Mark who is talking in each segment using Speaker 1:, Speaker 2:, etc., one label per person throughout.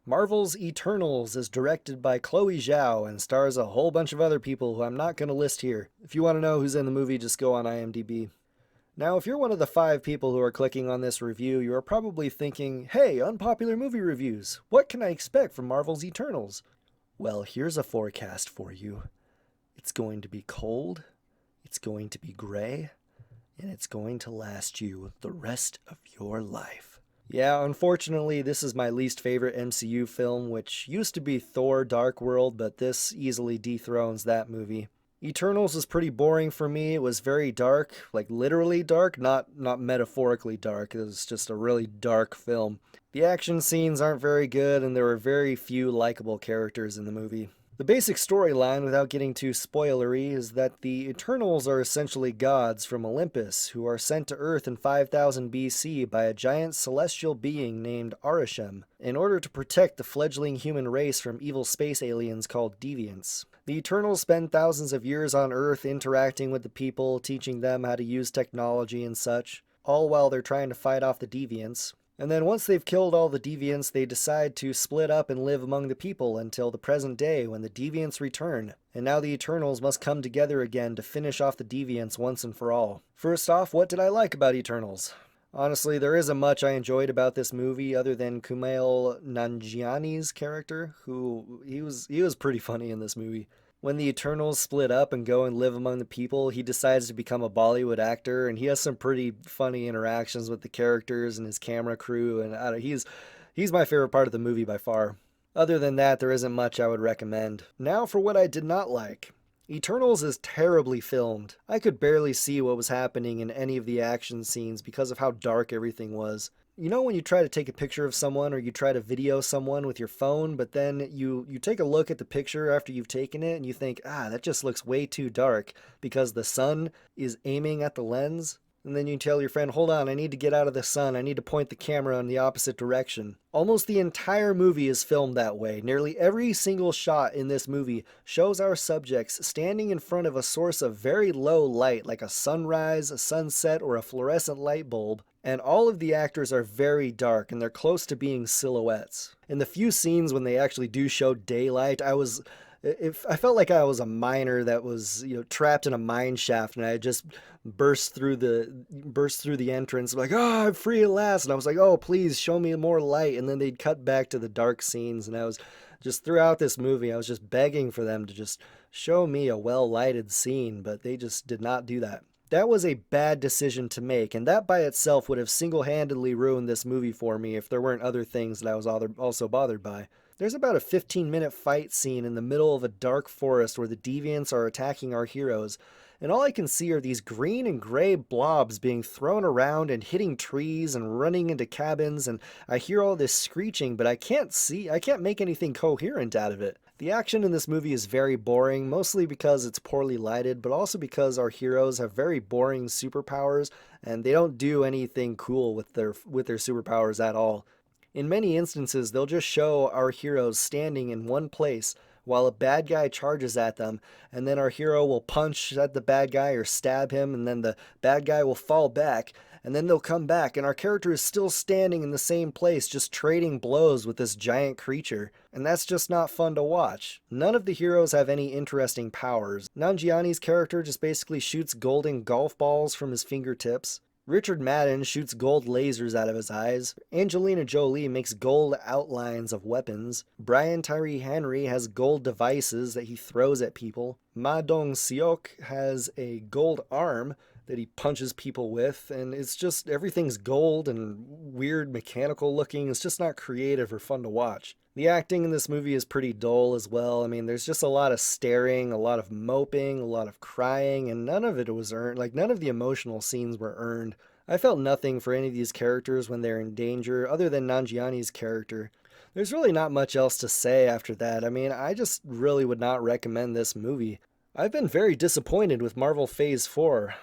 Speaker 1: Marvel's Eternals is directed by Chloe Zhao and stars a whole bunch of other people who I'm not going to list here. If you want to know who's in the movie, just go on IMDb. Now, if you're one of the 5 people who are clicking on this review, you are probably thinking, hey, unpopular movie reviews. What can I expect from Marvel's Eternals? Well, here's a forecast for you. It's going to be cold, it's going to be gray, and it's going to last you the rest of your life. Yeah, unfortunately, this is my least favorite MCU film, which used to be Thor: Dark World, but this easily dethrones that movie. Eternals was pretty boring for me. It was very dark, like literally dark, not metaphorically dark. It was just a really dark film. The action scenes aren't very good, and there were very few likable characters in the movie. The basic storyline, without getting too spoilery, is that the Eternals are essentially gods from Olympus who are sent to Earth in 5000 BC by a giant celestial being named Arishem in order to protect the fledgling human race from evil space aliens called deviants. The Eternals spend thousands of years on Earth interacting with the people, teaching them how to use technology and such, all while they're trying to fight off the deviants. And then once they've killed all the deviants, they decide to split up and live among the people until the present day when the deviants return. And now the Eternals must come together again to finish off the deviants once and for all. First off, what did I like about Eternals? Honestly, there isn't much I enjoyed about this movie other than Kumail Nanjiani's character, he was pretty funny in this movie. When the Eternals split up and go and live among the people, he decides to become a Bollywood actor, and he has some pretty funny interactions with the characters and his camera crew, and he's my favorite part of the movie by far. Other than that, there isn't much I would recommend. Now for what I did not like. Eternals is terribly filmed. I could barely see what was happening in any of the action scenes because of how dark everything was. You know when you try to take a picture of someone or you try to video someone with your phone, but then you take a look at the picture after you've taken it and you think, that just looks way too dark because the sun is aiming at the lens? And then you tell your friend, hold on, I need to get out of the sun. I need to point the camera in the opposite direction. Almost the entire movie is filmed that way. Nearly every single shot in this movie shows our subjects standing in front of a source of very low light, like a sunrise, a sunset, or a fluorescent light bulb. And all of the actors are very dark, and they're close to being silhouettes. In the few scenes when they actually do show daylight, I felt like I was a miner that was, trapped in a mine shaft, and I just burst through the entrance, like, oh, I'm free at last. And I was like, oh, please show me more light. And then they'd cut back to the dark scenes, and I was just throughout this movie, I was just begging for them to just show me a well-lighted scene, but they just did not do that. That was a bad decision to make, and that by itself would have single-handedly ruined this movie for me if there weren't other things that I was also bothered by. There's about a 15-minute fight scene in the middle of a dark forest where the deviants are attacking our heroes, and all I can see are these green and gray blobs being thrown around and hitting trees and running into cabins, and I hear all this screeching, but I can't make anything coherent out of it. The action in this movie is very boring, mostly because it's poorly lighted, but also because our heroes have very boring superpowers, and they don't do anything cool with their superpowers at all. In many instances, they'll just show our heroes standing in one place while a bad guy charges at them, and then our hero will punch at the bad guy or stab him, and then the bad guy will fall back, and then they'll come back, and our character is still standing in the same place, just trading blows with this giant creature, and that's just not fun to watch. None of the heroes have any interesting powers. Nanjiani's character just basically shoots golden golf balls from his fingertips. Richard Madden shoots gold lasers out of his eyes. Angelina Jolie makes gold outlines of weapons. Brian Tyree Henry has gold devices that he throws at people. Ma Dong-seok has a gold arm that he punches people with, and it's just everything's gold and weird mechanical looking. It's just not creative or fun to watch. The acting in this movie is pretty dull as well. I mean, there's just a lot of staring, a lot of moping, a lot of crying, and none of it was earned. Like, none of the emotional scenes were earned. I felt nothing for any of these characters when they're in danger, other than Nanjiani's character. There's really not much else to say after that. I mean, I just really would not recommend this movie. I've been very disappointed with Marvel Phase 4.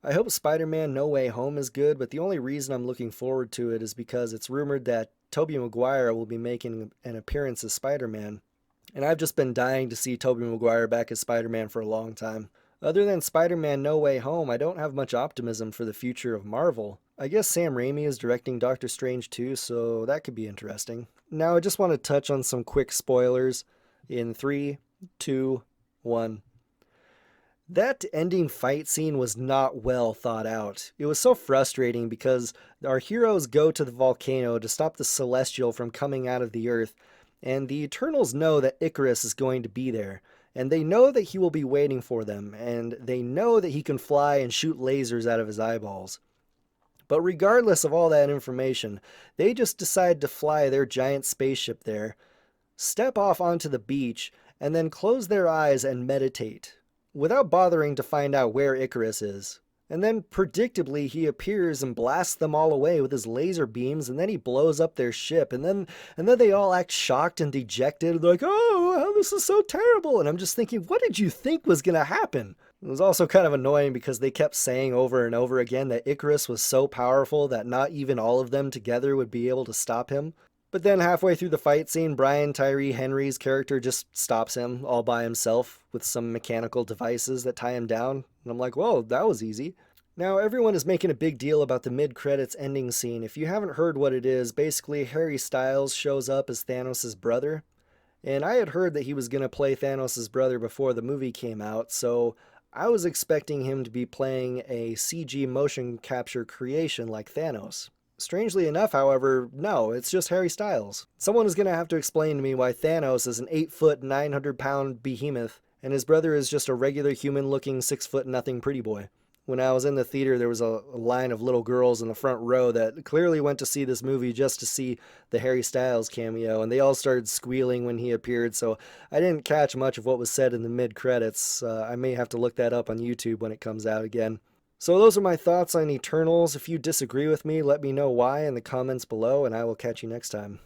Speaker 1: I hope Spider-Man No Way Home is good, but the only reason I'm looking forward to it is because it's rumored that Tobey Maguire will be making an appearance as Spider-Man. And I've just been dying to see Tobey Maguire back as Spider-Man for a long time. Other than Spider-Man No Way Home, I don't have much optimism for the future of Marvel. I guess Sam Raimi is directing Doctor Strange too, so that could be interesting. Now, I just want to touch on some quick spoilers in 3, 2, 1. That ending fight scene was not well thought out. It was so frustrating because our heroes go to the volcano to stop the Celestial from coming out of the earth, and the Eternals know that Icarus is going to be there, and they know that he will be waiting for them, and they know that he can fly and shoot lasers out of his eyeballs. But regardless of all that information, they just decide to fly their giant spaceship there, step off onto the beach, and then close their eyes and meditate, without bothering to find out where Icarus is. And then, predictably, he appears and blasts them all away with his laser beams, and then he blows up their ship, and then they all act shocked and dejected, like, oh, this is so terrible. And I'm just thinking, what did you think was going to happen? It was also kind of annoying because they kept saying over and over again that Icarus was so powerful that not even all of them together would be able to stop him. But then halfway through the fight scene, Brian Tyree Henry's character just stops him all by himself with some mechanical devices that tie him down. And I'm like, whoa, that was easy. Now, everyone is making a big deal about the mid-credits ending scene. If you haven't heard what it is, basically Harry Styles shows up as Thanos' brother. And I had heard that he was going to play Thanos' brother before the movie came out, so I was expecting him to be playing a CG motion capture creation like Thanos. Strangely enough, however, no, it's just Harry Styles. Someone is going to have to explain to me why Thanos is an 8-foot, 900-pound behemoth, and his brother is just a regular human-looking 6-foot nothing pretty boy. When I was in the theater, there was a line of little girls in the front row that clearly went to see this movie just to see the Harry Styles cameo, and they all started squealing when he appeared, so I didn't catch much of what was said in the mid-credits. I may have to look that up on YouTube when it comes out again. So those are my thoughts on Eternals. If you disagree with me, let me know why in the comments below, and I will catch you next time.